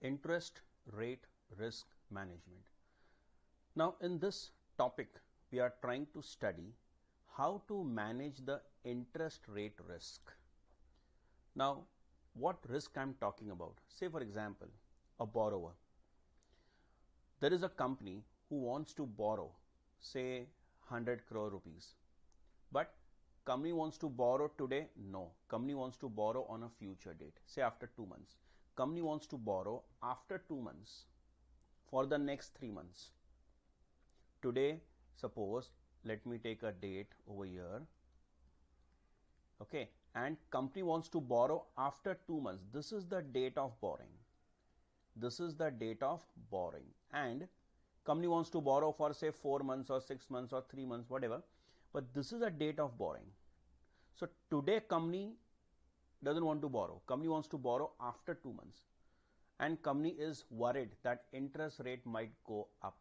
interest rate risk management. Now in this topic we are trying to study how to manage the interest rate risk. Now what risk I'm talking about? Say for example, a borrower. There is a company who wants to borrow say 100 crore rupees, but company wants to borrow today? No, company wants to borrow on a future date, say after 2 months. Company wants to borrow after 2 months for the next 3 months. Today, suppose, let me take a date over here, okay, and company wants to borrow after 2 months. This is the date of borrowing. This is the date of borrowing, and company wants to borrow for say 4 months or 6 months or 3 months, whatever, but this is a date of borrowing. So today company doesn't want to borrow. Company wants to borrow after 2 months, and company is worried that interest rate might go up.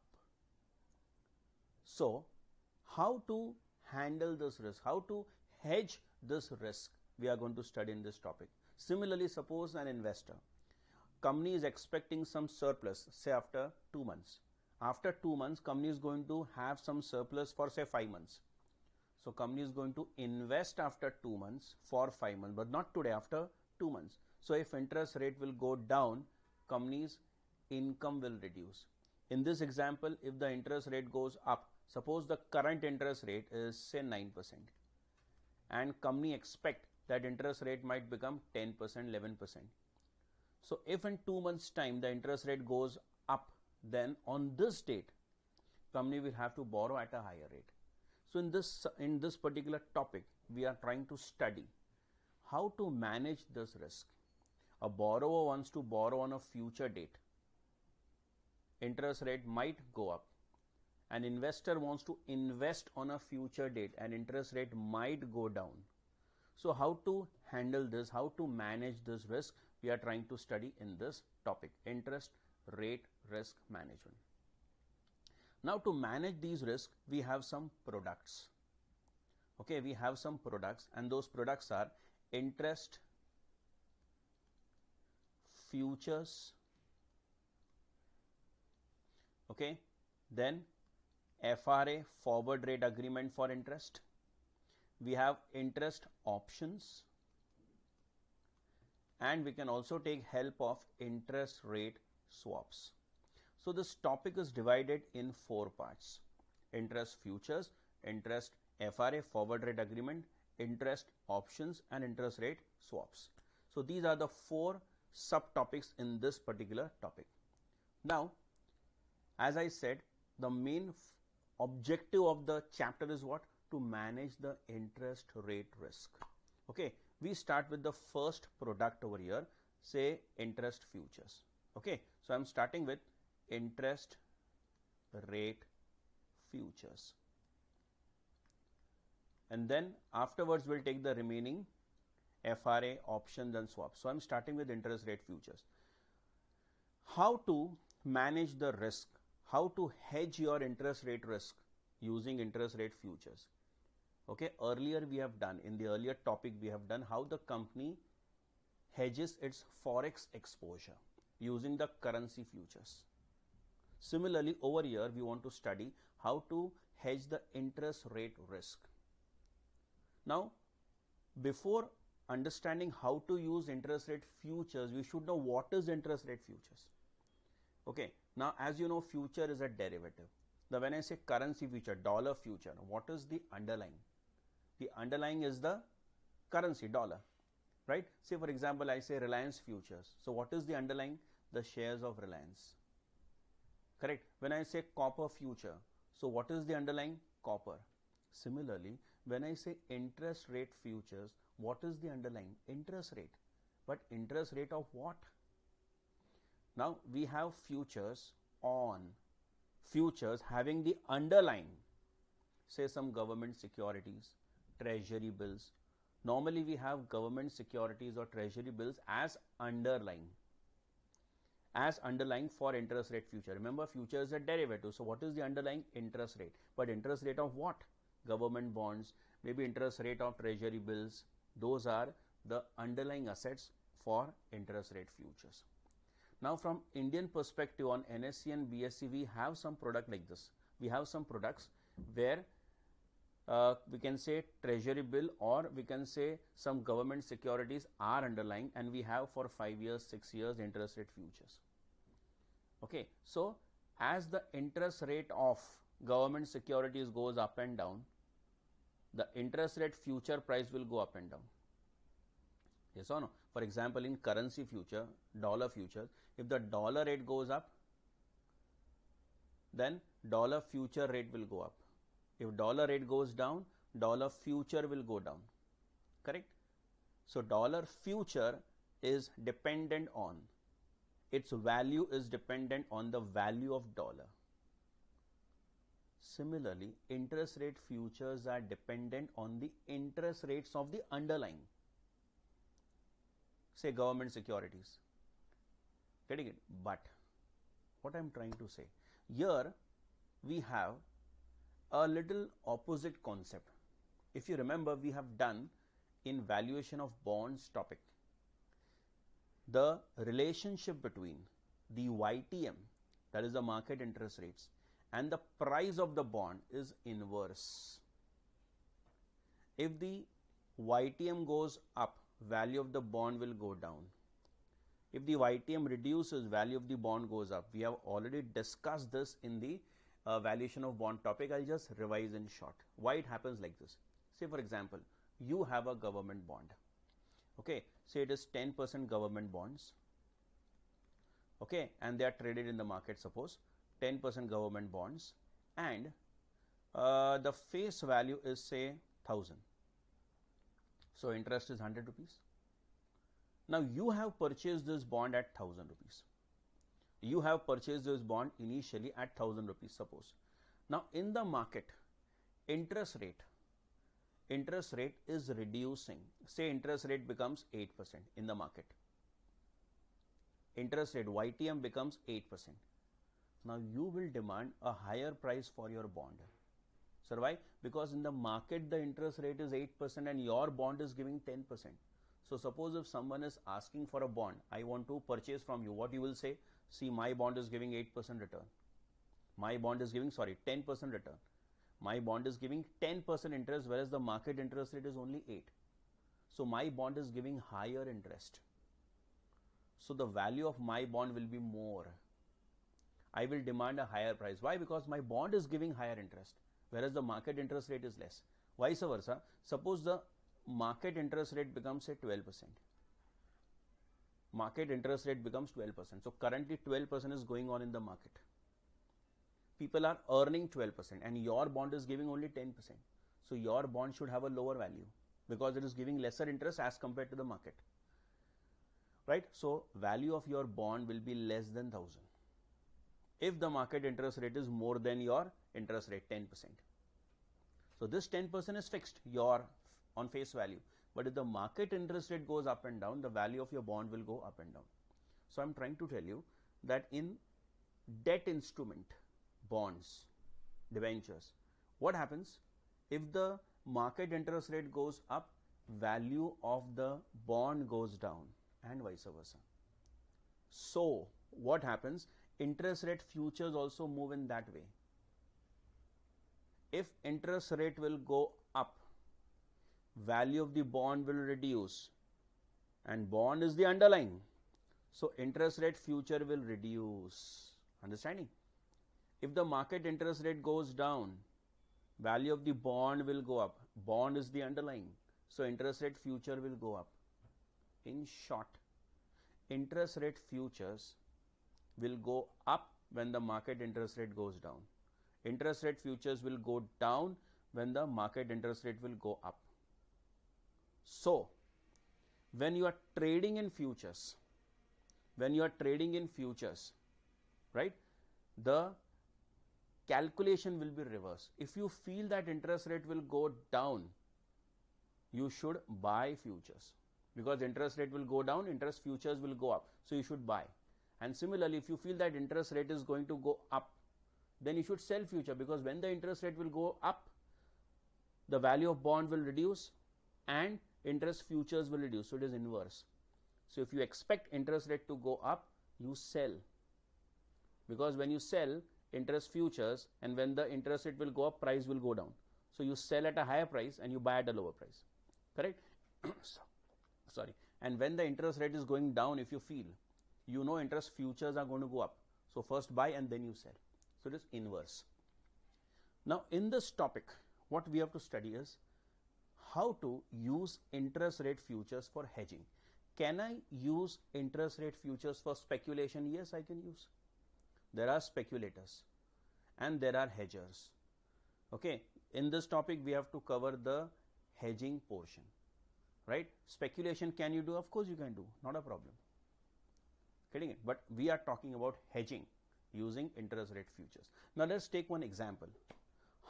So how to handle this risk, how to hedge this risk, we are going to study in this topic. Similarly, suppose an investor, company is expecting some surplus say after 2 months. After 2 months, company is going to have some surplus for say 5 months. So company is going to invest after 2 months for 5 months, but not today, after 2 months. So if interest rate will go down, company's income will reduce. In this example, if the interest rate goes up, suppose the current interest rate is say 9%, and company expect that interest rate might become 10%, 11%. So if in 2 months time the interest rate goes up, then on this date, company will have to borrow at a higher rate. So in this particular topic, we are trying to study how to manage this risk. A borrower wants to borrow on a future date. Interest rate might go up. An investor wants to invest on a future date, and interest rate might go down. So how to handle this, how to manage this risk, we are trying to study in this topic, interest rate risk management. Now to manage these risks, we have some products. Okay, we have some products, and those products are interest futures, okay, then FRA, forward rate agreement for interest. We have interest options, and we can also take help of interest rate swaps. So this topic is divided in 4 parts: interest futures, interest FRA, forward rate agreement, interest options, and interest rate swaps. So these are the 4 subtopics in this particular topic. Now, as I said, the main objective of the chapter is what? To manage the interest rate risk. Okay, we start with the first product over here, say interest futures. Okay, so I'm starting with interest rate futures, and then afterwards we'll take the remaining FRA, options, and swaps. So I'm starting with interest rate futures. How to manage the risk, how to hedge your interest rate risk using interest rate futures. Okay, earlier we have done, in the earlier topic we have done how the company hedges its forex exposure using the currency futures. Similarly, over here we want to study how to hedge the interest rate risk. Now, before understanding how to use interest rate futures, we should know what is interest rate futures. Okay, now as you know, future is a derivative. Now when I say currency future, dollar future, what is the underlying? The underlying is the currency, dollar, right? Say for example, I say Reliance futures. So what is the underlying? The shares of Reliance. Correct. When I say copper future, so what is the underlying? Copper. Similarly, when I say interest rate futures, what is the underlying? Interest rate. But interest rate of what? Now we have futures on futures having the underlying, say some government securities, treasury bills. Normally we have government securities or treasury bills as underlying for interest rate future. Remember, future is a derivative. So what is the underlying? Interest rate. But interest rate of what? Government bonds, maybe interest rate of treasury bills. Those are the underlying assets for interest rate futures. Now from Indian perspective on NSE and BSE, we have some product like this. We have some products where we can say treasury bill, or we can say some government securities are underlying, and we have for 5 years, 6 years interest rate futures. Okay, so as the interest rate of government securities goes up and down, the interest rate future price will go up and down. Yes or no? For example, in currency future, dollar futures, if the dollar rate goes up, then dollar future rate will go up. If dollar rate goes down, dollar future will go down. Correct? So dollar future is dependent on, its value is dependent on the value of dollar. Similarly, interest rate futures are dependent on the interest rates of the underlying, say government securities. Getting it? But what I'm trying to say, here we have a little opposite concept. If you remember, we have done in valuation of bonds topic, the relationship between the YTM, that is the market interest rates, and the price of the bond is inverse. If the YTM goes up, value of the bond will go down. If the YTM reduces, value of the bond goes up. We have already discussed this in the valuation of bond topic. I'll just revise in short. Why it happens like this? Say for example, you have a government bond. Okay, say it is 10% government bonds. Okay, and they are traded in the market, suppose 10% government bonds, and the face value is say 1000. So interest is 100 rupees. Now you have purchased this bond at 1000 rupees. You have purchased this bond initially at 1000 rupees, suppose. Now in the market, interest rate is reducing. Say interest rate becomes 8% in the market. Interest rate YTM becomes 8%. Now you will demand a higher price for your bond. So why? Because in the market the interest rate is 8% and your bond is giving 10%. So suppose if someone is asking for a bond, I want to purchase from you, what you will say? See, my bond is giving 8% return. My bond is giving, 10% return. My bond is giving 10% interest, whereas the market interest rate is only 8. So my bond is giving higher interest. So the value of my bond will be more. I will demand a higher price. Why? Because my bond is giving higher interest, whereas the market interest rate is less. Vice versa, suppose the market interest rate becomes say 12%. Market interest rate becomes 12%. So currently 12% is going on in the market. People are earning 12% and your bond is giving only 10%. So your bond should have a lower value because it is giving lesser interest as compared to the market. Right? So value of your bond will be less than 1000. If the market interest rate is more than your interest rate, 10%. So this 10% is fixed, your on face value. But if the market interest rate goes up and down, the value of your bond will go up and down. So I'm trying to tell you that in debt instrument, bonds, debentures, what happens? If the market interest rate goes up, value of the bond goes down and vice versa. So what happens? Interest rate futures also move in that way. If interest rate will go up, value of the bond will reduce, and bond is the underlying. So interest rate future will reduce. Understanding? If the market interest rate goes down, value of the bond will go up. Bond is the underlying. So interest rate future will go up. In short, interest rate futures will go up when the market interest rate goes down. Interest rate futures will go down when the market interest rate will go up. So, when you are trading in futures, right, the calculation will be reversed. If you feel that interest rate will go down, you should buy futures, because interest rate will go down, interest futures will go up. So you should buy. And similarly, if you feel that interest rate is going to go up, then you should sell future, because when the interest rate will go up, the value of bond will reduce and interest futures will reduce. So it is inverse. So if you expect interest rate to go up, You sell, because when you sell interest futures, and when the interest rate will go up, price will go down. So you sell at a higher price and you buy at a lower price, correct? Sorry. And when the interest rate is going down, if you feel, you know interest futures are going to go up, so first buy and then you sell. So it is inverse. Now in this topic, what we have to study is how to use interest rate futures for hedging. Can I use interest rate futures for speculation? Yes, I can use. There are speculators and there are hedgers. Okay, in this topic we have to cover the hedging portion, right? Speculation can you do? Of course you can do, not a problem. Getting it? But we are talking about hedging using interest rate futures. Now let's take one example.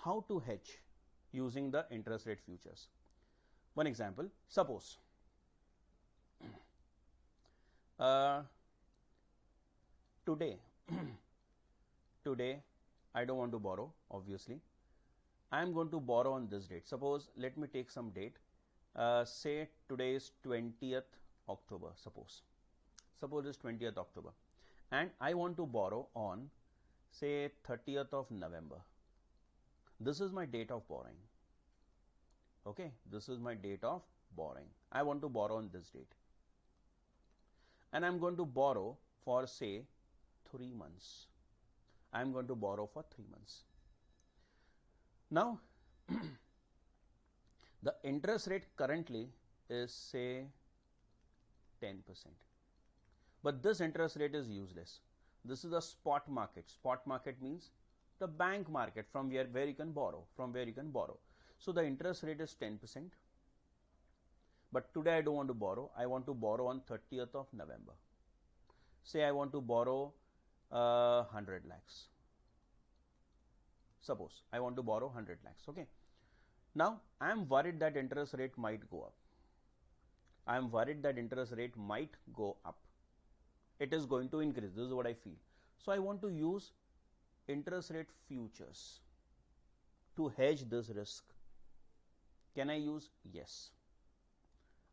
How to hedge using the interest rate futures. One example, suppose today I don't want to borrow, obviously. I am going to borrow on this date. Suppose, let me take some date. Say today is 20th October, suppose it's 20th October, and I want to borrow on say 30th of November. This is my date of borrowing. Okay, this is my date of borrowing. I want to borrow on this date, and I'm going to borrow for say 3 months. I'm going to borrow for 3 months. Now the interest rate currently is say 10%, but this interest rate is useless. This is a spot market. Spot market means the bank market, from where you can borrow, So the interest rate is 10%, but today I don't want to borrow. I want to borrow on 30th of November. Say I want to borrow 100 lakhs. Suppose I want to borrow 100 lakhs. Okay. Now I am worried that interest rate might go up. It is going to increase. This is what I feel. So I want to use interest rate futures to hedge this risk. Can I use? Yes.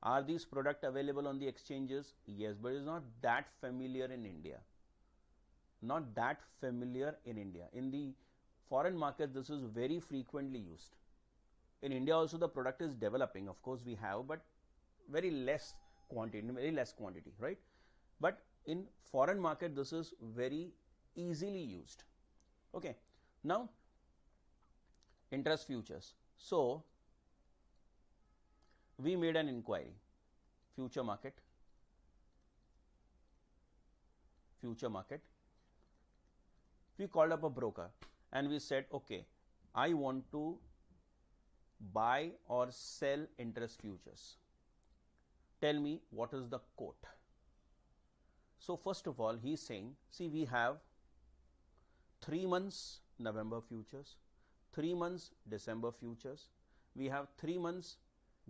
Are these products available on the exchanges? Yes, but it's not that familiar in India. In the foreign market, this is very frequently used. In India also the product is developing. Of course we have, but very less quantity, right? But in foreign market this is very easily used. Okay. Now interest futures. So we made an inquiry. Future market. We called up a broker and we said, okay, I want to buy or sell interest futures. Tell me what is the quote. So first of all, he is saying, see, we have 3 months November futures, 3 months December futures, we have 3 months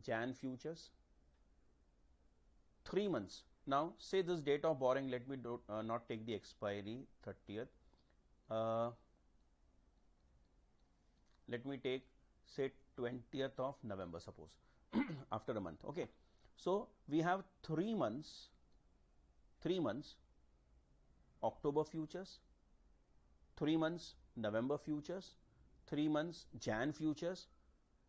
Jan futures, 3 months. Now say this date of borrowing, let me not take the expiry 30th. Let me take say 20th of November, suppose after a month. Okay, so we have 3 months October futures, 3 months November futures, 3 months Jan futures.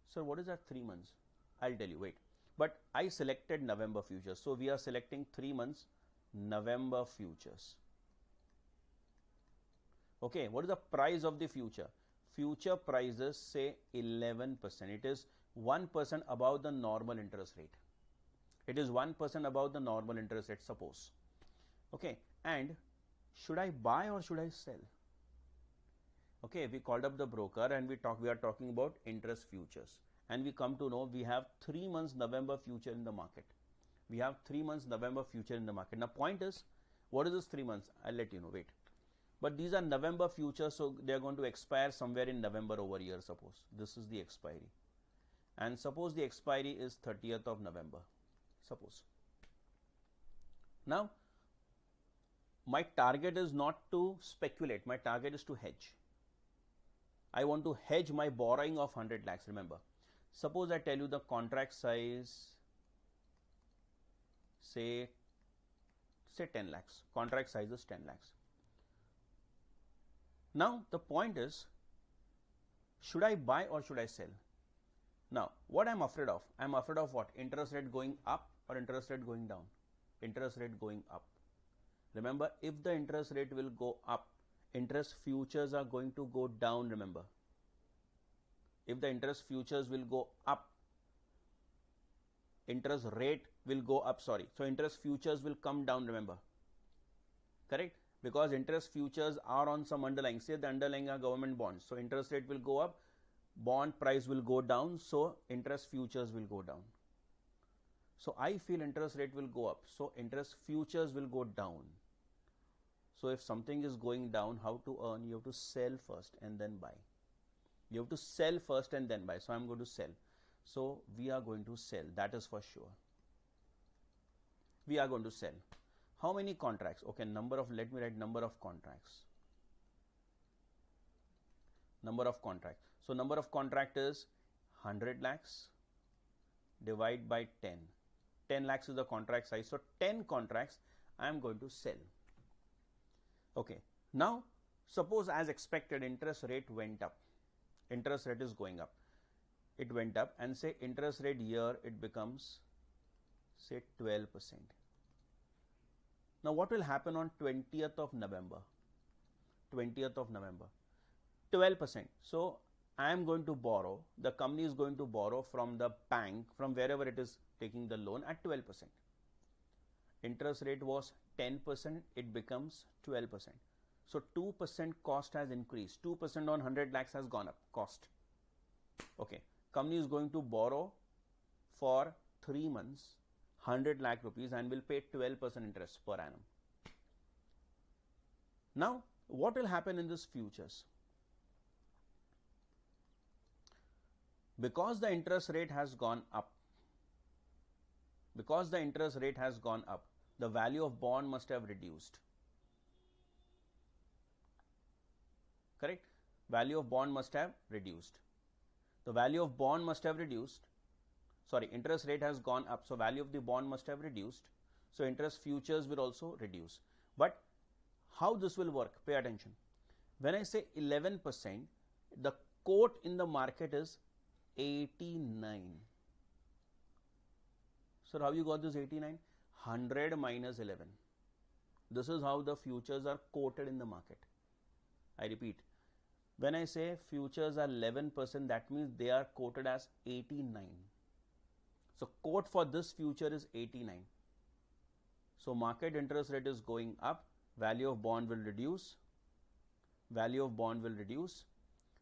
So what is that 3 months? I'll tell you, wait. But I selected November futures, so we are selecting 3 months November futures. Okay, what is the price of the future? Future prices say 11%. It is 1% above the normal interest rate. Suppose. Okay, and should I buy or should I sell? Okay, we called up the broker and we are talking about interest futures, and we come to know we have 3 months November future in the market. Now point is, what is this 3 months? I'll let you know, wait. But these are November futures, so they are going to expire somewhere in November over here, suppose. This is the expiry. And suppose the expiry is 30th of November, suppose. Now, my target is not to speculate, my target is to hedge. I want to hedge my borrowing of 100 lakhs, remember. Suppose I tell you the contract size, say say 10 lakhs. Contract size is 10 lakhs. Now the point is, should I buy or should I sell? Now what I'm afraid of? I'm afraid of what? Interest rate going up or interest rate going down? Interest rate going up. Remember, if the interest rate will go up, interest futures are going to go down, remember. If the interest futures will go up, interest rate will go up, sorry. So interest futures will come down, remember. Correct? Because interest futures are on some underlying, say the underlying are government bonds. So interest rate will go up, bond price will go down, so interest futures will go down. So I feel interest rate will go up, so interest futures will go down. So if something is going down, how to earn? You have to sell first and then buy. You have to sell first and then buy. So I'm going to sell. So we are going to sell, that is for sure. We are going to sell. How many contracts? Okay, let me write number of contracts. Number of contracts. So number of contract is 100 lakhs divide by 10. 10 lakhs is the contract size. So 10 contracts I am going to sell. Okay. Now suppose as expected interest rate went up. Interest rate is going up. It went up and say interest rate here it becomes say 12%. Now what will happen on 20th of November? 20th of November. 12%. So I am going to borrow, the company is going to borrow from the bank, from wherever it is taking the loan at 12%. Interest rate was 10%, it becomes 12%. So 2% cost has increased. 2% on 100 lakhs has gone up, cost. Okay. Company is going to borrow for 3 months, 100 lakh rupees and will pay 12% interest per annum. Now, what will happen in this futures? Because the interest rate has gone up, the value of bond must have reduced. Correct? Value of bond must have reduced. The value of bond must have reduced. Sorry, interest rate has gone up, so value of the bond must have reduced. So interest futures will also reduce. But how this will work? Pay attention. When I say 11%, the quote in the market is 89. So how you got this 89? 100 minus 11. This is how the futures are quoted in the market. I repeat, when I say futures are 11%, that means they are quoted as 89. So quote for this future is 89. So market interest rate is going up, value of bond will reduce,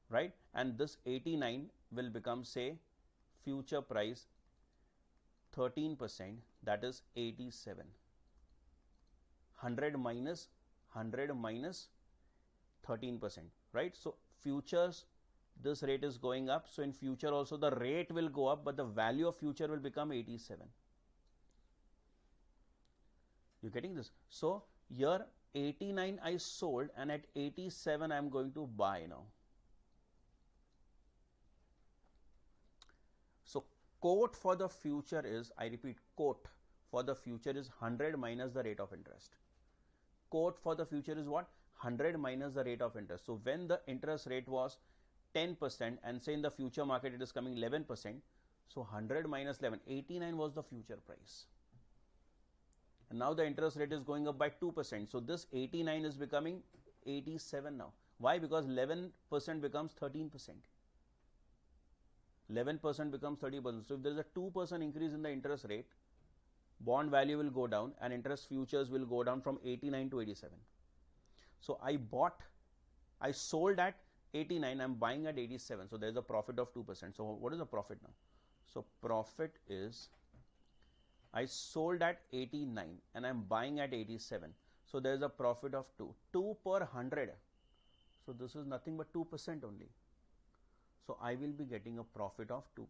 right? And this 89 will become say future price 13%, that is 87. 100 minus 13%, right? So futures, this rate is going up. So in future also the rate will go up, but the value of future will become 87. You getting this? So here 89 I sold and at 87 I am going to buy now. So quote for the future is, I repeat, quote for the future is 100 minus the rate of interest. Quote for the future is what? 100 minus the rate of interest. So when the interest rate was 10% and say in the future market it is coming 11%, so 100 minus 11, 89 was the future price. And now the interest rate is going up by 2%. So this 89 is becoming 87 now. Why? Because 11% becomes 13%. 11% becomes 30%. So if there is a 2% increase in the interest rate, bond value will go down and interest futures will go down from 89 to 87. So I sold at 89, I'm buying at 87. So there is a profit of 2%. So what is the profit now? So profit is, I sold at 89 and I'm buying at 87. So there is a profit of 2. 2 per 100. So this is nothing but 2% only. So I will be getting a profit of 2%.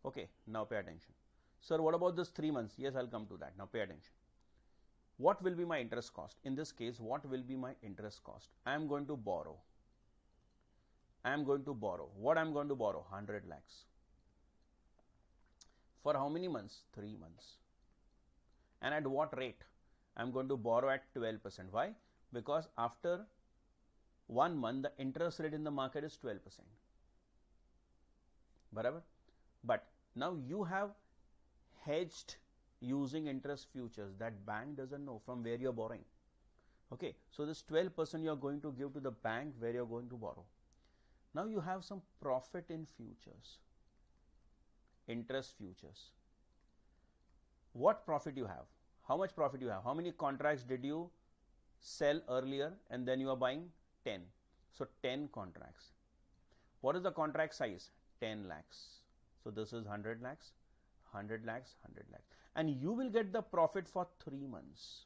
Okay, now pay attention. Sir, what about this 3 months? Yes, I'll come to that. Now pay attention. What will be my interest cost? In this case, what will be my interest cost? I am going to borrow. What I am going to borrow? 100 lakhs. For how many months? 3 months. And at what rate? I'm going to borrow at 12%. Why? Because after 1 month, the interest rate in the market is 12%. Barabar? But now you have hedged using interest futures that bank doesn't know from where you're borrowing. Okay, so this 12% you're going to give to the bank where you're going to borrow. Now you have some profit in futures, interest futures. What profit you have? How much profit you have? How many contracts did you sell earlier and then you are buying? 10. So 10 contracts. What is the contract size? 10 lakhs. So this is 100 lakhs, 100 lakhs, 100 lakhs. And you will get the profit for 3 months.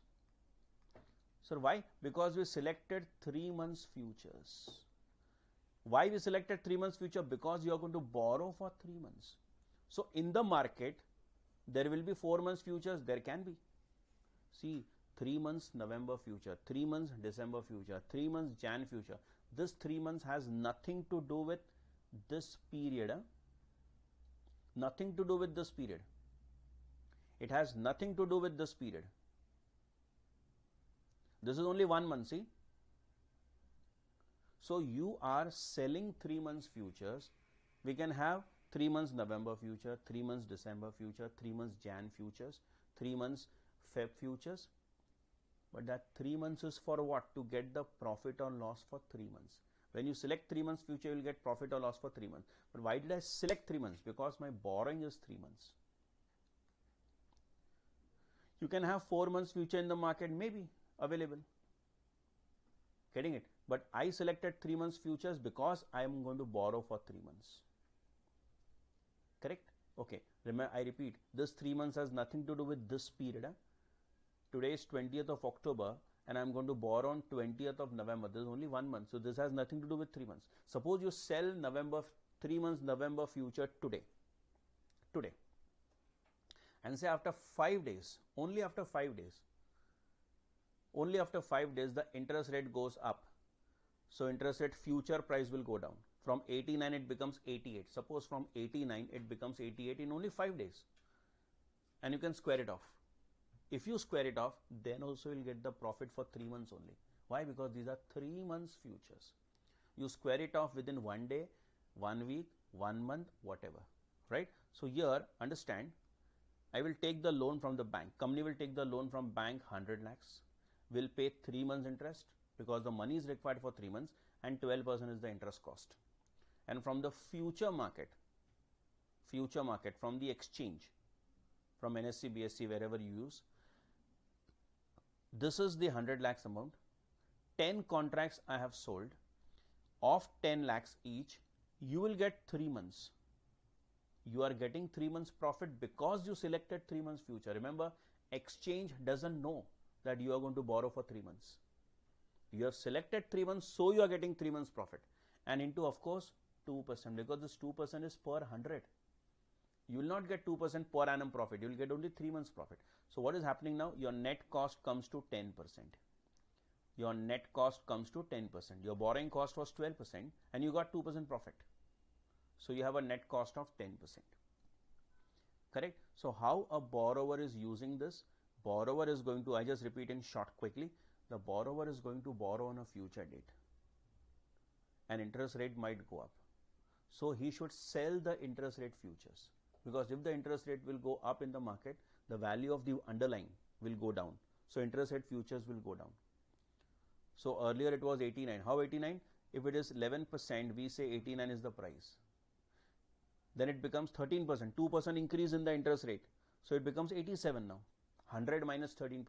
So why? Because we selected 3 months futures. Why we selected 3 months future? Because you are going to borrow for 3 months. So in the market, there will be 4 months futures, there can be. See, 3 months November future, 3 months December future, 3 months Jan future. This 3 months has nothing to do with this period. Nothing to do with this period. It has nothing to do with this period. This is only 1 month, see. So you are selling 3 months futures. We can have 3 months November future, 3 months December future, 3 months Jan futures, 3 months Feb futures. But that 3 months is for what? To get the profit or loss for 3 months. When you select 3 months future, you will get profit or loss for 3 months. But why did I select 3 months? Because my borrowing is 3 months. You can have 4 months future in the market, maybe available. Getting it? But I selected 3 months futures because I am going to borrow for 3 months. Correct? Okay. Remember, I repeat, this 3 months has nothing to do with this period. Today is 20th of October and I am going to borrow on 20th of November. This is only 1 month. So this has nothing to do with 3 months. Suppose you sell 3 months November future today. And say after 5 days, only after 5 days, the interest rate goes up. So interest rate future price will go down. From 89 it becomes 88. Suppose from 89 it becomes 88 in only 5 days. And you can square it off. If you square it off, then also you'll get the profit for 3 months only. Why? Because these are 3 months futures. You square it off within 1 day, 1 week, 1 month, whatever. Right? So here, understand, I will take the loan from the bank. Company will take the loan from bank 100 lakhs. Will pay 3 months interest because the money is required for 3 months and 12% is the interest cost. And from the future market, from the exchange, from NSE, BSE, wherever you use, this is the 100 lakhs amount. 10 contracts I have sold of 10 lakhs each. You will get 3 months. You are getting 3 months profit because you selected 3 months future. Remember, exchange doesn't know that you are going to borrow for 3 months. You have selected 3 months, so you are getting 3 months profit. And into, of course, 2%, because this 2% is per 100. You will not get 2% per annum profit. You will get only 3 months profit. So what is happening now? Your net cost comes to 10%. Your net cost comes to 10%. Your borrowing cost was 12% and you got 2% profit. So you have a net cost of 10%. Correct? So how a borrower is using this? Borrower is going to, I just repeat in short quickly, the borrower is going to borrow on a future date. And interest rate might go up. So he should sell the interest rate futures. Because if the interest rate will go up in the market, the value of the underlying will go down. So interest rate futures will go down. So earlier it was 89. How 89? If it is 11%, we say 89 is the price. Then it becomes 13%, 2% increase in the interest rate. So it becomes 87 now. 100 minus 13%.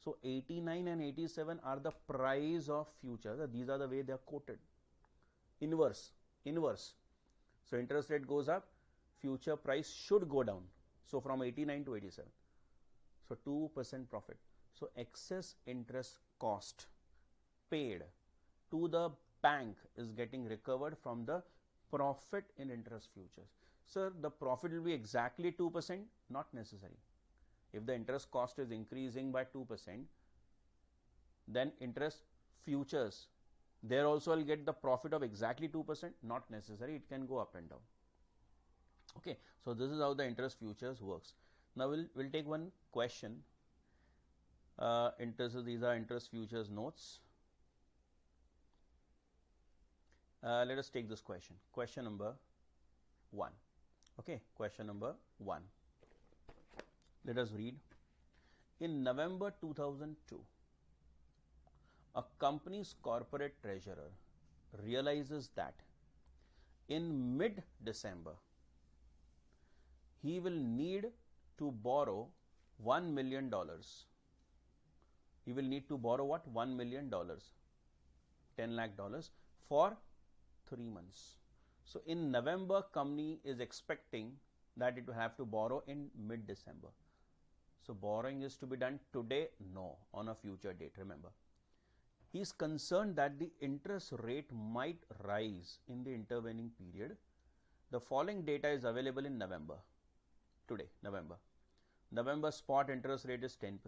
So 89 and 87 are the price of futures. These are the way they are quoted. Inverse. So interest rate goes up, future price should go down. So from 89 to 87. So 2% profit. So excess interest cost paid to the bank is getting recovered from the profit in interest futures. Sir, the profit will be exactly 2%? Not necessary. If the interest cost is increasing by 2%, then interest futures, there also will get the profit of exactly 2%? Not necessary. It can go up and down. Okay, so this is how the interest futures works. Now we'll take one question. These are interest futures notes. Let us take this question. Question number 1. Okay, question number 1. Let us read. In November 2002, a company's corporate treasurer realizes that in mid-December, he will need to borrow $1 million. He will need to borrow what? $1 million, $10 lakh for 3 months. So in November, company is expecting that it will have to borrow in mid-December. So borrowing is to be done today? No, on a future date, remember. He is concerned that the interest rate might rise in the intervening period. The following data is available in November. Today, November. November spot interest rate is 10%.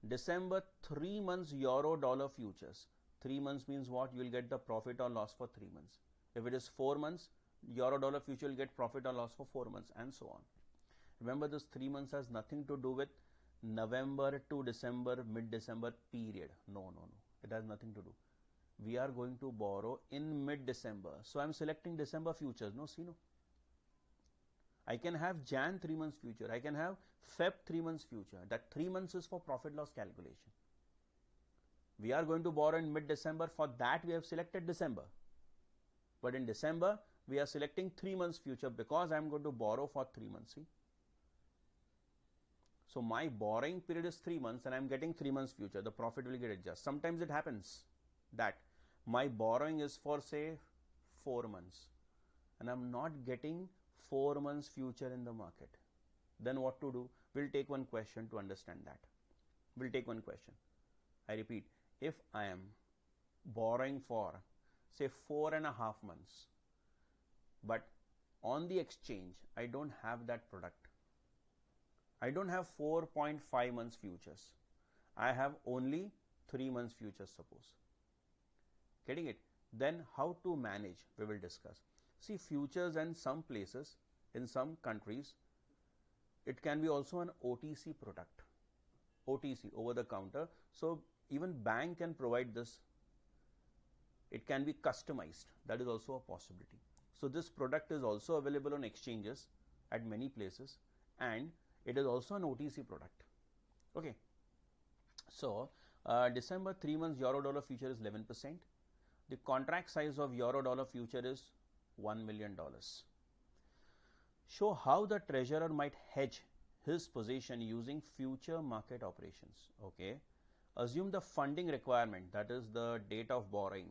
December 3 months euro dollar futures. 3 months means what? You will get the profit or loss for 3 months. If it is 4 months, euro dollar future will get profit or loss for 4 months and so on. Remember, this 3 months has nothing to do with November to December, mid-December period. No. It has nothing to do. We are going to borrow in mid-December. So I am selecting December futures. No. I can have Jan 3 months future. I can have Feb 3 months future. That 3 months is for profit loss calculation. We are going to borrow in mid-December. For that we have selected December. But in December we are selecting 3 months future because I am going to borrow for 3 months. See? So my borrowing period is 3 months and I am getting 3 months future. The profit will get adjusted. Sometimes it happens that my borrowing is for say 4 months and I am not getting 4 months future in the market. Then what to do? We'll take one question to understand that. We'll take one question. I repeat, if I am borrowing for say 4.5 months, but on the exchange I don't have that product. I don't have 4.5 months futures. I have only 3 months futures, suppose. Getting it? Then how to manage, we will discuss. See, futures in some places, in some countries, it can be also an OTC product. OTC, over the counter. So even bank can provide this. It can be customized. That is also a possibility. So this product is also available on exchanges at many places, and it is also an OTC product. Okay. So December 3 months euro dollar future is 11%. The contract size of euro dollar future is $1 million. Show how the treasurer might hedge his position using future market operations. Okay. Assume the funding requirement, that is the date of borrowing,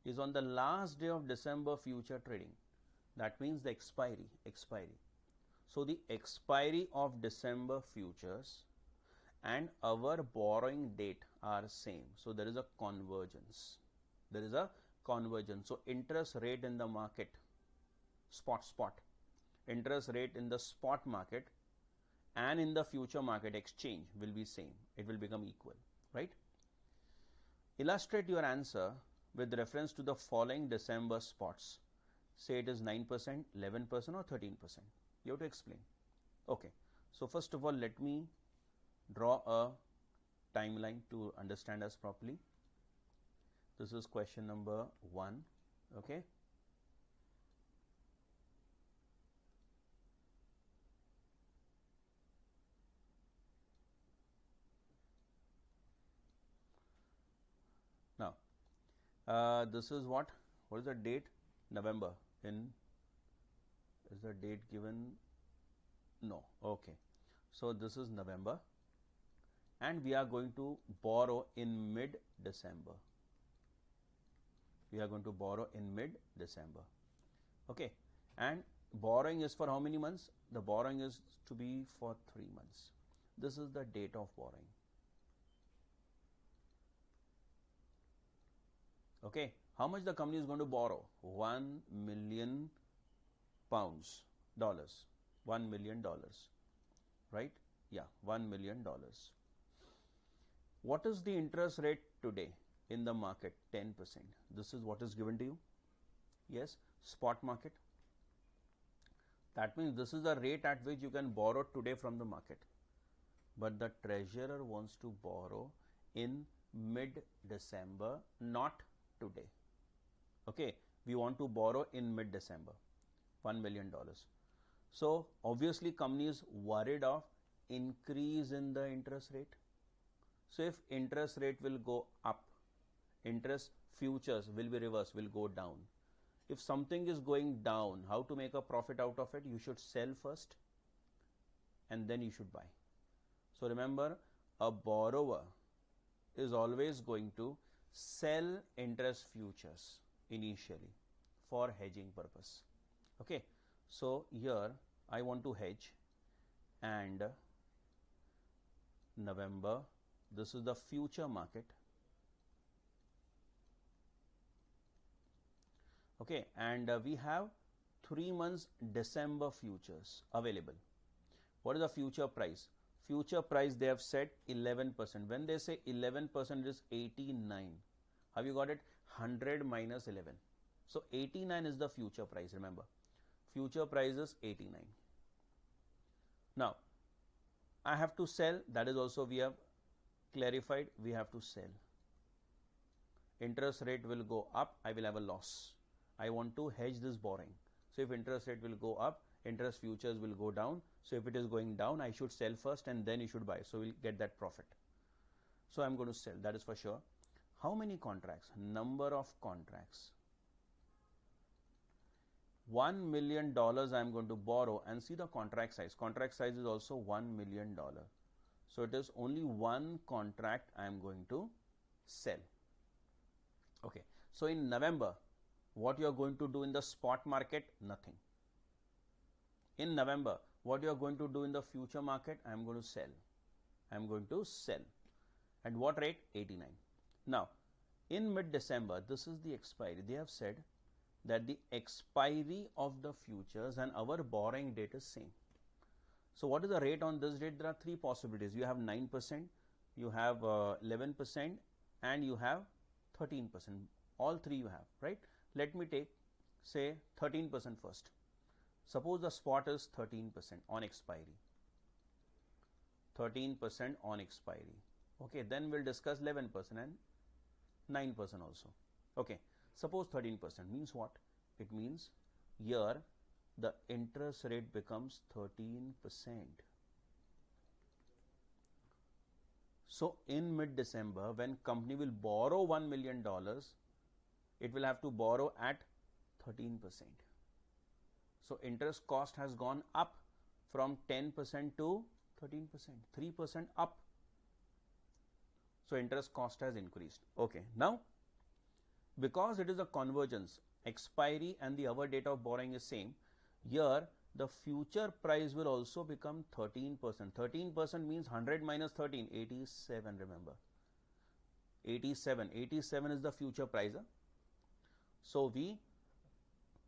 is on the last day of December future trading. That means the expiry. So the expiry of December futures and our borrowing date are same. So there is a convergence. So interest rate in the market, spot. Interest rate in the spot market and in the future market exchange will be same. It will become equal, right? Illustrate your answer with reference to the following December spots. Say it is 9%, 11% or 13%. You have to explain. Okay. So first of all, let me draw a timeline to understand us properly. This is question number 1. Okay. Now, this is what is the date? November. Is the date given? No. Okay. So this is November and we are going to borrow in mid-December. Okay. And borrowing is for how many months? The borrowing is to be for 3 months. This is the date of borrowing. Okay. How much the company is going to borrow? $1 million, dollars. $1 million, right? Yeah, $1 million. What is the interest rate today in the market? 10%. This is what is given to you. Yes, spot market. That means this is the rate at which you can borrow today from the market. but the treasurer wants to borrow in mid-December, not today. Okay, we want to borrow in mid-December, $1 million. So obviously company is worried of increase in the interest rate. So if interest rate will go up, interest futures will be reversed, will go down. If something is going down, how to make a profit out of it? You should sell first and then you should buy. So remember, a borrower is always going to sell interest futures initially for hedging purpose. Okay, so here I want to hedge, and November, this is the future market. Okay, and we have 3 months December futures available. What is the future price? Future price they have said 11%. When they say 11%, it is 89. Have you got it? 100 minus 11. So 89 is the future price, remember. Future price is 89. Now, I have to sell. That is also we have clarified. We have to sell. Interest rate will go up. I will have a loss. I want to hedge this borrowing. So if interest rate will go up, interest futures will go down. So if it is going down, I should sell first and then you should buy. So we'll get that profit. So I'm going to sell, that is for sure. How many contracts? Number of contracts. $1 million I'm going to borrow, and see the contract size. Contract size is also $1 million. So it is only one contract I am going to sell. Okay. So in November, what you are going to do in the spot market? Nothing. In November, what you are going to do in the future market? I am going to sell. I am going to sell. At what rate? 89. Now, in mid-December, this is the expiry. They have said that the expiry of the futures and our borrowing date is same. So what is the rate on this date? There are three possibilities. You have 9%, you have 11%, and you have 13%. All three you have, right? Let me take, say, 13% first. Suppose the spot is 13% on expiry. 13% on expiry. Okay, then we'll discuss 11% and 9% also. Okay, suppose 13% means what? It means here the interest rate becomes 13%. So in mid-December, when company will borrow $1 million, it will have to borrow at 13%. So interest cost has gone up from 10% to 13%, 3% up. So interest cost has increased. Okay, now because it is a convergence, expiry and the our date of borrowing is same, here the future price will also become 13%. 13% means 100 minus 13, 87, remember. 87 is the future price. Huh? So we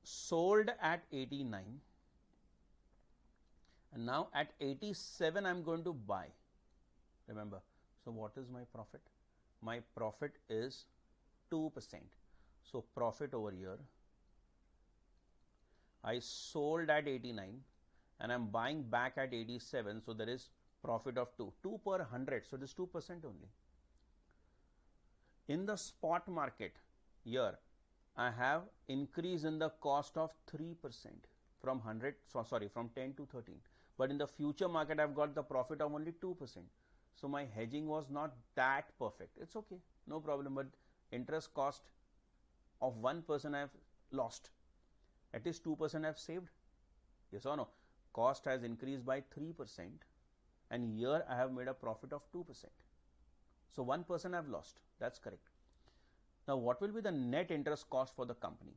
sold at 89 and now at 87 I am going to buy. Remember, so what is my profit? My profit is 2%. So profit over here, I sold at 89 and I am buying back at 87. So there is profit of 2 per 100. So it is 2% only. In the spot market, here I have increase in the cost of 3% from 100, from 10 to 13. But in the future market, I've got the profit of only 2%. So my hedging was not that perfect. It's okay, no problem. But interest cost of 1% I have lost. At least 2% I have saved. Yes or no? Cost has increased by 3%, and here I have made a profit of 2%. So 1% I have lost. That's correct. Now, what will be the net interest cost for the company?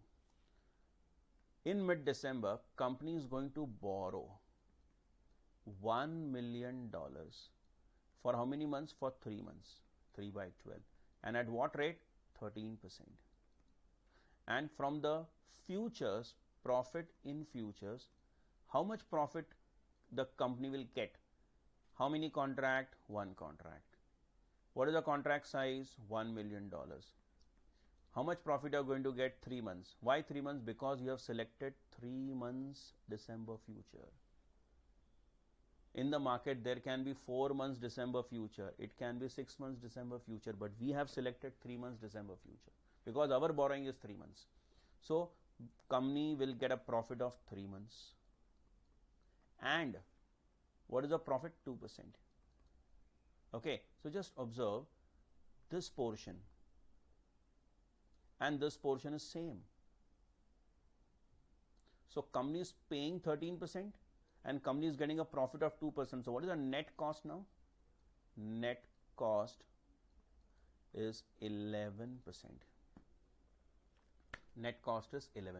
In mid-December, company is going to borrow $1 million for how many months? For 3 months, 3 by 12. And at what rate? 13%. And from the futures, profit in futures, how much profit the company will get? How many contract? One contract. What is the contract size? $1 million. How much profit you are going to get? 3 months. Why 3 months? Because you have selected 3 months December future. In the market, there can be 4 months December future, it can be 6 months December future, but we have selected 3 months December future because our borrowing is 3 months. So company will get a profit of 3 months. And what is the profit? 2%. Okay, so just observe this portion and this portion is same. So company is paying 13% and company is getting a profit of 2%. So what is the net cost now? Net cost is 11%. Net cost is 11%.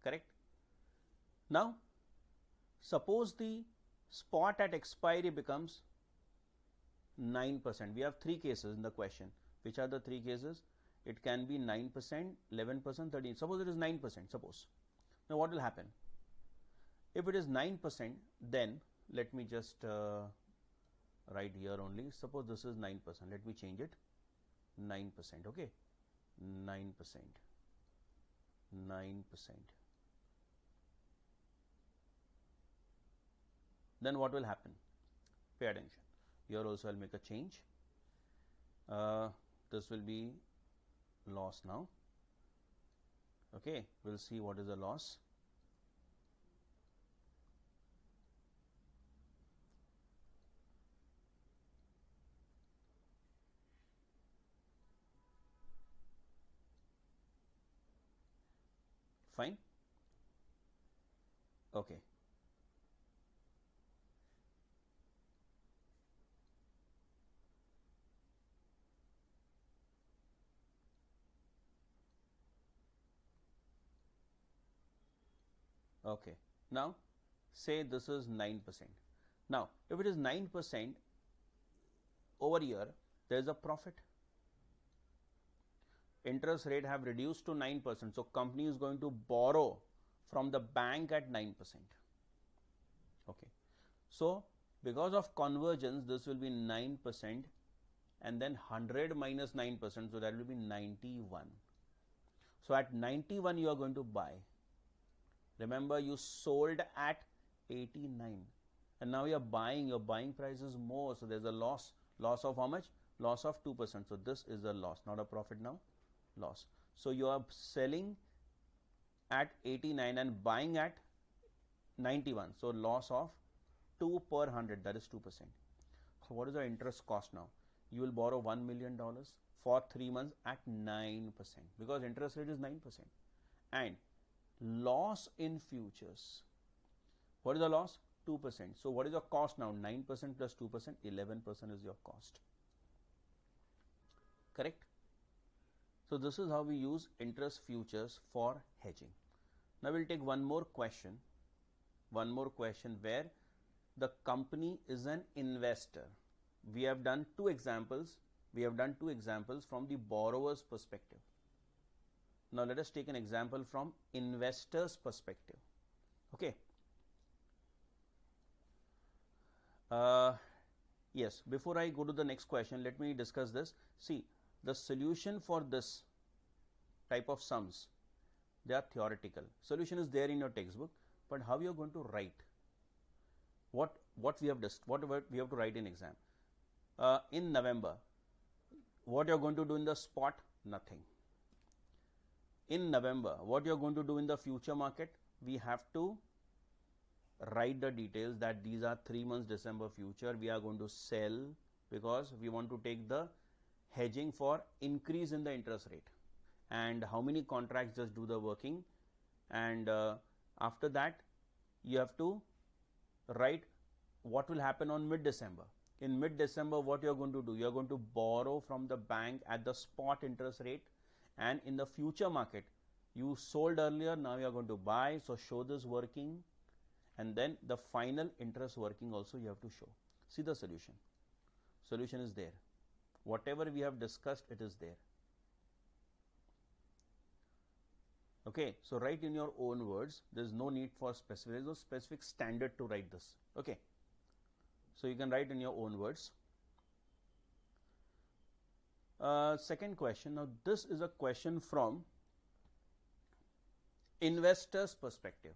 Correct? Now, suppose the spot at expiry becomes 9%. We have 3 cases in the question. Which are the 3 cases? It can be 9%, 11%, 13%. Suppose it is 9%. Suppose. Now, what will happen? If it is 9%, then let me just write here only. Suppose this is 9%. Let me change it. 9%. Okay. 9%. 9%. Then what will happen? Pay attention. Here also I'll make a change. This will be loss now. Okay, we'll see what is the loss. Fine. Okay. Okay. Now, say this is 9%. Now, if it is 9% over here, there is a profit. Interest rate have reduced to 9%. So, company is going to borrow from the bank at 9%. Okay. So, because of convergence, this will be 9% and then 100 minus 9%. So, that will be 91. So, at 91 you are going to buy. Remember, you sold at 89 and now you are buying, your buying price is more. So, there is a loss. Loss of how much? Loss of 2%. So, this is a loss, not a profit now. Loss. So, you are selling at 89 and buying at 91. So, loss of 2 per 100, that is 2%. So, what is the interest cost now? You will borrow $1 million for 3 months at 9% because interest rate is 9%. And loss in futures. What is the loss? 2%. So, what is your cost now? 9% plus 2%, 11% is your cost. Correct? So, this is how we use interest futures for hedging. Now, we will take one more question where the company is an investor. We have done 2 examples. From the borrower's perspective. Now, let us take an example from investor's perspective. Okay. Yes, before I go to the next question, let me discuss this. See, the solution for this type of sums, they are theoretical. Solution is there in your textbook, but how you are going to write? What we have to write in exam? In November, what you are going to do in the spot? Nothing. In November, what you are going to do in the future market? We have to write the details that these are 3 months December future. We are going to sell because we want to take the hedging for increase in the interest rate. And how many contracts just do the working. And after that, you have to write what will happen on mid-December. In mid-December, what you are going to do? You are going to borrow from the bank at the spot interest rate. And in the future market, you sold earlier, now you are going to buy. So, show this working and then the final interest working also you have to show. See the solution. Solution is there. Whatever we have discussed, it is there. Okay, so write in your own words. There is no need for specific, there is no specific standard to write this. Okay, so you can write in your own words. Second question. Now, this is a question from investor's perspective.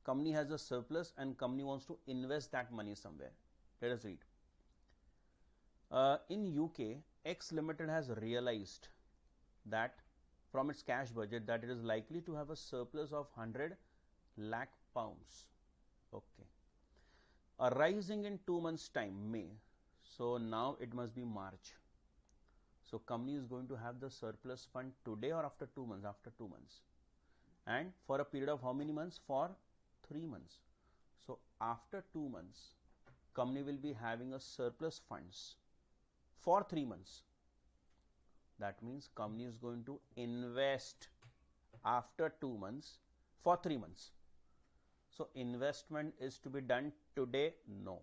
company has a surplus and company wants to invest that money somewhere. Let us read. In UK, X Limited has realized that from its cash budget that it is likely to have a surplus of 100 lakh pounds. Okay. Arising in 2 months' time, May. So now it must be March. So company is going to have the surplus fund today or after 2 months? After 2 months. And for a period of how many months? For 3 months. So after 2 months, company will be having a surplus funds for 3 months. That means company is going to invest after 2 months for 3 months. So investment is to be done today? No.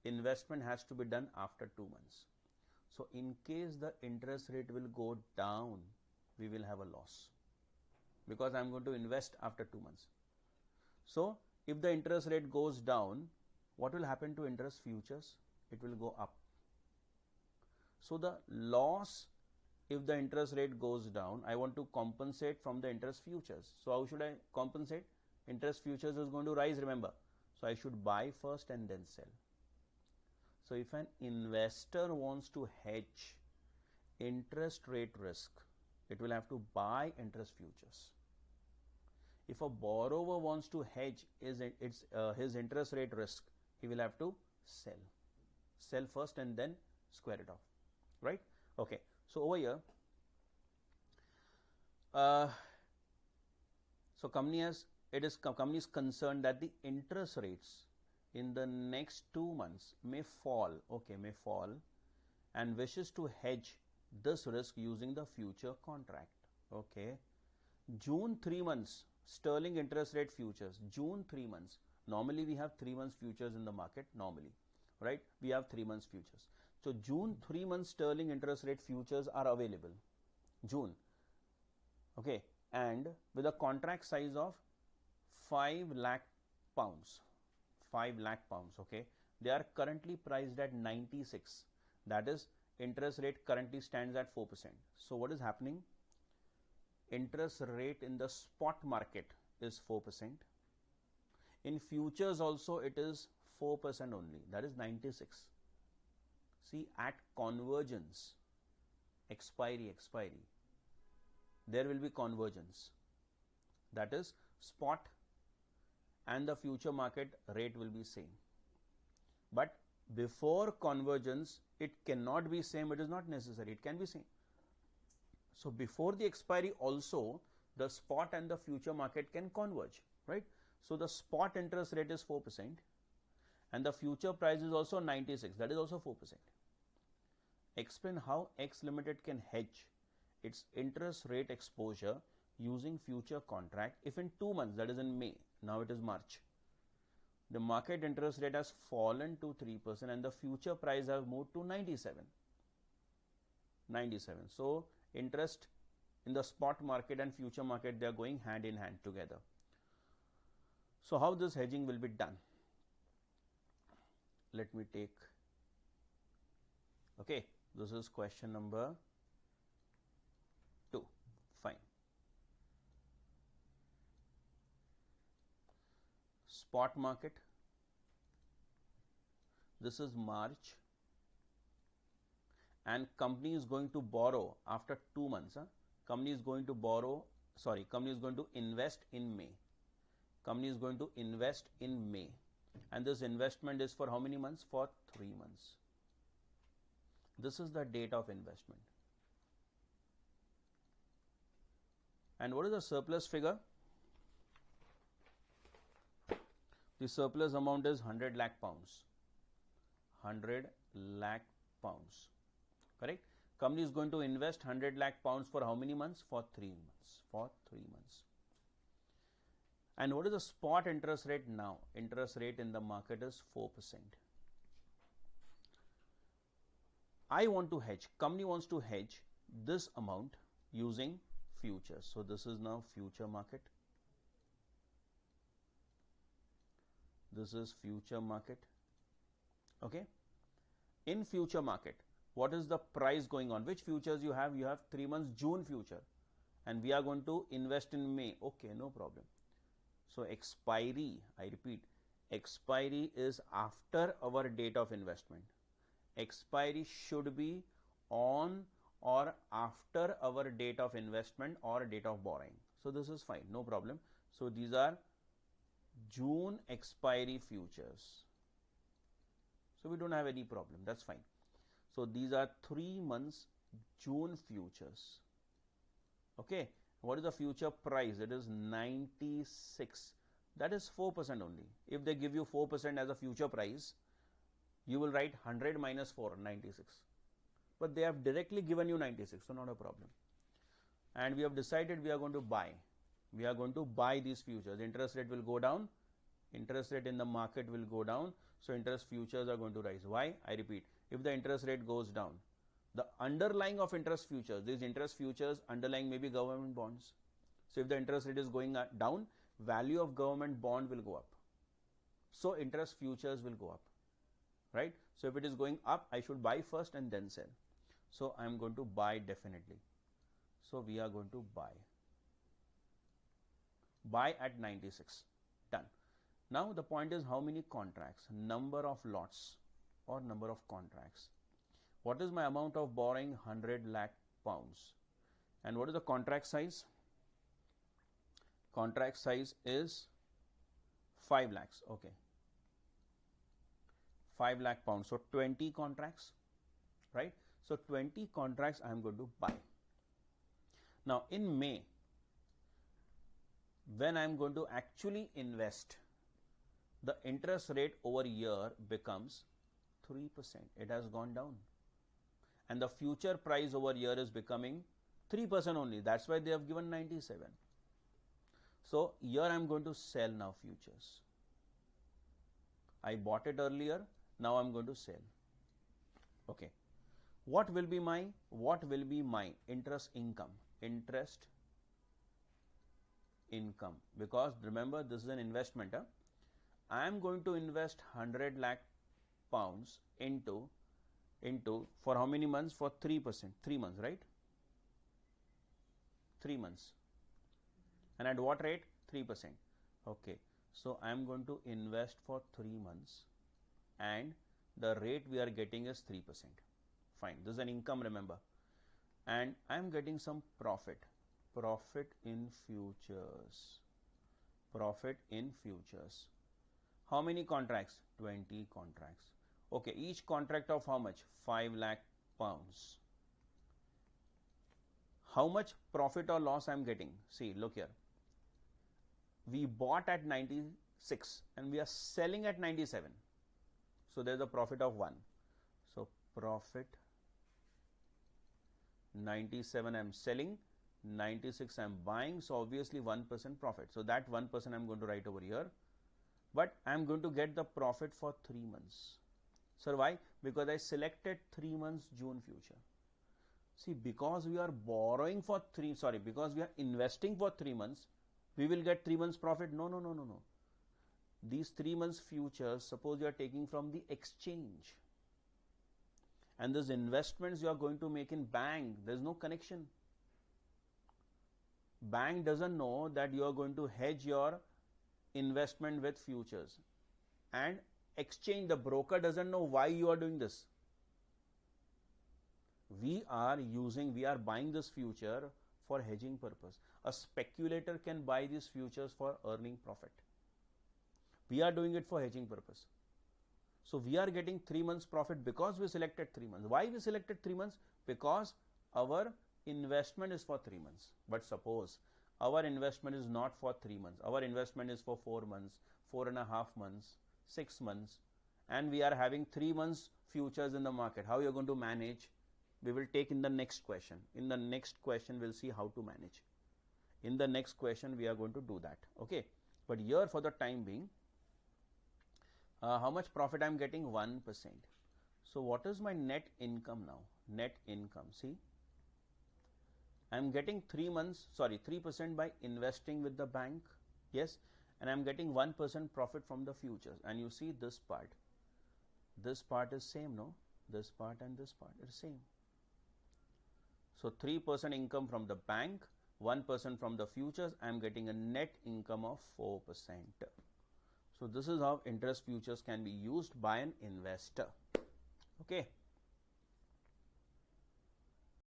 Investment has to be done after 2 months. So in case the interest rate will go down, we will have a loss because I am going to invest after 2 months. So if the interest rate goes down, what will happen to interest futures? It will go up. So the loss, if the interest rate goes down, I want to compensate from the interest futures. So how should I compensate? Interest futures is going to rise, remember. So I should buy first and then sell. So if an investor wants to hedge interest rate risk, it will have to buy interest futures. If a borrower wants to hedge his interest rate risk, he will have to sell. Sell first and then square it off, right? Okay. So over here, so company is concerned that the interest rates in the next 2 months may fall, okay, may fall, and wishes to hedge this risk using the future contract. Okay. June 3 months, sterling interest rate futures, June 3 months. Normally we have 3 months futures in the market, normally, right? We have 3 months futures. So June 3 months sterling interest rate futures are available, June, okay, and with a contract size of 5 lakh pounds, 5 lakh pounds, okay. They are currently priced at 96. That is, interest rate currently stands at 4%. So what is happening? Interest rate in the spot market is 4%. In futures also it is 4% only. That is 96. See, at convergence, expiry, there will be convergence. That is, spot and the future market rate will be same. But before convergence, it cannot be same. It is not necessary. It can be same. So before the expiry also, the spot and the future market can converge, right? So the spot interest rate is 4% and the future price is also 96. That is also 4%. Explain how X Limited can hedge its interest rate exposure using future contract if in 2 months, that is in May, now it is March, the market interest rate has fallen to 3% and the future price have moved to 97. So interest in the spot market and future market, they are going hand in hand together. So how this hedging will be done? Let me take, okay, this is question number 2. Fine. Spot market, this is March, and company is going to borrow after 2 months. Company is going to invest in May. Company is going to invest in May, and this investment is for how many months? For 3 months. This is the date of investment. And what is the surplus figure? The surplus amount is 100 lakh pounds. 100 lakh pounds. Correct? Company is going to invest 100 lakh pounds for how many months? For 3 months. For 3 months. And what is the spot interest rate now? Interest rate in the market is 4%. I want to hedge. Company wants to hedge this amount using futures. So this is now future market. This is future market. Okay. In future market, what is the price going on? Which futures you have? You have 3 months June future, and we are going to invest in May. Okay, no problem. So expiry, I repeat, expiry is after our date of investment. Expiry should be on or after our date of investment or date of borrowing. So this is fine, no problem. So these are June expiry futures. So we don't have any problem, that's fine. So these are 3 months June futures. Okay, what is the future price? It is 96. That is 4% only. If they give you 4% as a future price, you will write 100 minus 4, 96. But they have directly given you 96, so not a problem. And we have decided we are going to buy. We are going to buy these futures. Interest rate will go down. Interest rate in the market will go down. So interest futures are going to rise. Why? I repeat, if the interest rate goes down, the underlying of interest futures, these interest futures underlying may be government bonds. So if the interest rate is going down, value of government bond will go up. So interest futures will go up, right? So if it is going up, I should buy first and then sell. So I am going to buy definitely. So we are going to buy. Buy at 96. Done. Now the point is how many contracts, number of lots or number of contracts. What is my amount of borrowing? 100 lakh pounds. And what is the contract size? Contract size is 5 lakhs. Okay. 5 lakh pounds. So 20 contracts, right? So 20 contracts I am going to buy. Now in May, when I am going to actually invest, the interest rate over year becomes 3%. It has gone down. And the future price over year is becoming 3% only. That's why they have given 97. So here I am going to sell now futures. I bought it earlier. Now I am going to sell. Okay. What will be my interest income? Interest income. Because remember, this is an investment. I am going to invest 100 lakh pounds into for how many months? For 3%. 3 months, right? 3 months. And at what rate? 3%. Okay. So I am going to invest for 3 months and the rate we are getting is 3%. Fine. This is an income, remember. And I am getting some profit. Profit in futures. Profit in futures. How many contracts? 20 contracts. Okay, each contract of how much? 5 lakh pounds. How much profit or loss I am getting? See, look here. We bought at 96 and we are selling at 97. So there is a profit of 1. So profit 97 I am selling, 96 I am buying. So obviously 1% profit. So that 1% I am going to write over here. But I am going to get the profit for 3 months. Sir, why? Because I selected 3 months June future. See, because we are borrowing for because we are investing for 3 months, we will get 3 months profit. No. These 3 months futures, suppose you are taking from the exchange. And these investments you are going to make in bank, there is no connection. Bank doesn't know that you are going to hedge your investment with futures. And exchange, the broker doesn't know why you are doing this. We are buying this future for hedging purpose. A speculator can buy these futures for earning profit. We are doing it for hedging purpose. So we are getting 3 months profit because we selected 3 months. Why we selected 3 months? Because our investment is for 3 months. But suppose our investment is not for 3 months. Our investment is for 4 months, 4.5 months, 6 months, and we are having 3 months futures in the market. How you are going to manage? We will take in the next question. In the next question, we'll see how to manage. In the next question, we are going to do that. Okay. But here for the time being, how much profit I am getting? 1%. So what is my net income now? Net income. See, I am getting 3% by investing with the bank. Yes. And I am getting 1% profit from the futures. And you see this part. This part is same, no? This part and this part is same. So 3% income from the bank, 1% from the futures, I am getting a net income of 4%. So this is how interest futures can be used by an investor. Okay.